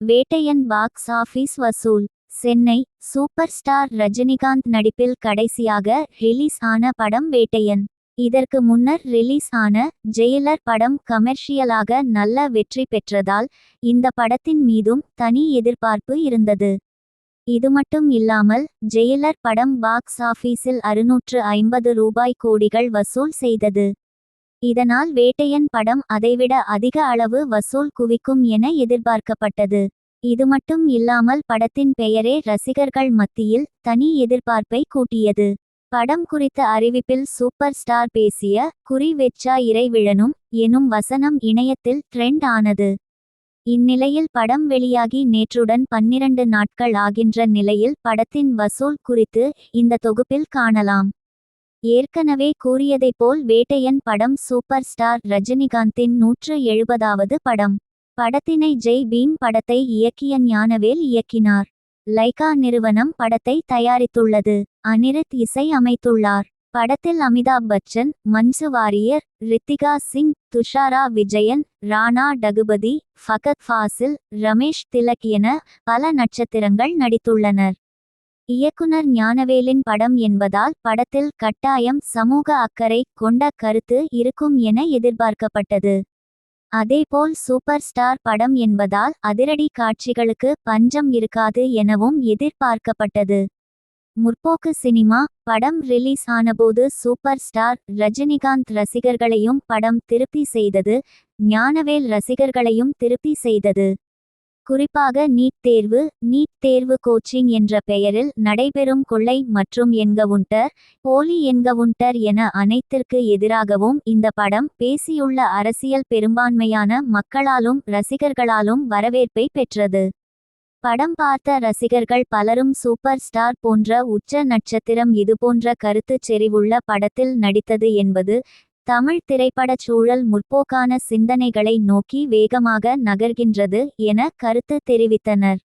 Vettaiyan box office வசூல். Chennai super star Rajinikanth நடிப்பில் கடைசியாக ரிலீஸ் ஆன படம் வேட்டையன். இதற்கு முன்னர் ரிலீஸ் ஆன ஜெயிலர் படம் கமர்ஷியலாக நல்ல வெற்றி பெற்றதால் இந்த படத்தின் மீதும் தனி எதிர்பார்ப்பு இருந்தது. இது மட்டும் இல்லாமல் ஜெயிலர் படம் பாக்ஸ் ஆபீஸில் 650 ரூபாய் கோடிகள் வசூல் செய்தது. இதனால் வேட்டையன் படம் அதைவிட அதிக அளவு வசூல் குவிக்கும் என எதிர்பார்க்கப்பட்டது. இது மட்டும் இல்லாமல் படத்தின் பெயரே ரசிகர்கள் மத்தியில் தனி எதிர்பார்ப்பை கூட்டியது. படம் குறித்த அறிவிப்பில் சூப்பர் ஸ்டார் பேசிய குறி வெச்சா இறை விழணும் எனும் வசனம் இணையத்தில் ட்ரெண்ட் ஆனது. இந்நிலையில் படம் வெளியாகி நேற்றுடன் 12 நாட்கள் ஆகின்ற நிலையில் படத்தின் வசூல் குறித்து இந்த தொகுப்பில் காணலாம். ஏற்கனவே கூறியதைப்போல் வேட்டையன் படம் சூப்பர் ஸ்டார் ரஜினிகாந்தின் 170வது படம். படத்தினை ஜெய் பீம் படத்தை இயக்கிய ஞானவேல் இயக்கினார். லைகா நிறுவனம் படத்தை தயாரித்துள்ளது. அனிருத் இசை அமைத்துள்ளார். படத்தில் அமிதாப் பச்சன், மன்சு வாரியர், ரித்திகா சிங், துஷாரா விஜயன், ராணா டகுபதி, ஃபகத் ஃபாசில், ரமேஷ் திலக் என பல நட்சத்திரங்கள் நடித்துள்ளனர். இயக்குனர் ஞானவேலின் படம் என்பதால் படத்தில் கட்டாயம் சமூக அக்கறை கொண்ட கருத்து இருக்கும் என எதிர்பார்க்கப்பட்டது. அதேபோல் சூப்பர் ஸ்டார் படம் என்பதால் அதிரடி காட்சிகளுக்கு பஞ்சம் இருக்காது எனவும் எதிர்பார்க்கப்பட்டது. முற்போக்கு சினிமா படம் ரிலீஸ் ஆனபோது சூப்பர் ஸ்டார் ரஜினிகாந்த் ரசிகர்களையும் படம் திருப்தி செய்தது. ஞானவேல் ரசிகர்களையும் திருப்தி செய்தது. குறிப்பாக நீட் தேர்வு கோச்சிங் என்ற பெயரில் நடைபெறும் கொள்ளை மற்றும் என்கவுண்டர், போலி என்கவுண்டர் என அனைத்திற்கு எதிராகவும் இந்த படம் பேசியுள்ள அரசியல் பெரும்பான்மையான மக்களாலும் ரசிகர்களாலும் வரவேற்பை பெற்றது. படம் பார்த்த ரசிகர்கள் பலரும் சூப்பர் ஸ்டார் போன்ற உச்ச நட்சத்திரம் இதுபோன்ற கருத்துச் செறிவுள்ள படத்தில் நடித்தது என்பது தமிழ் திரைப்படச் சூழல் முற்போக்கான சிந்தனைகளை நோக்கி வேகமாக நகர்கின்றது என கருத்து தெரிவித்தனர்.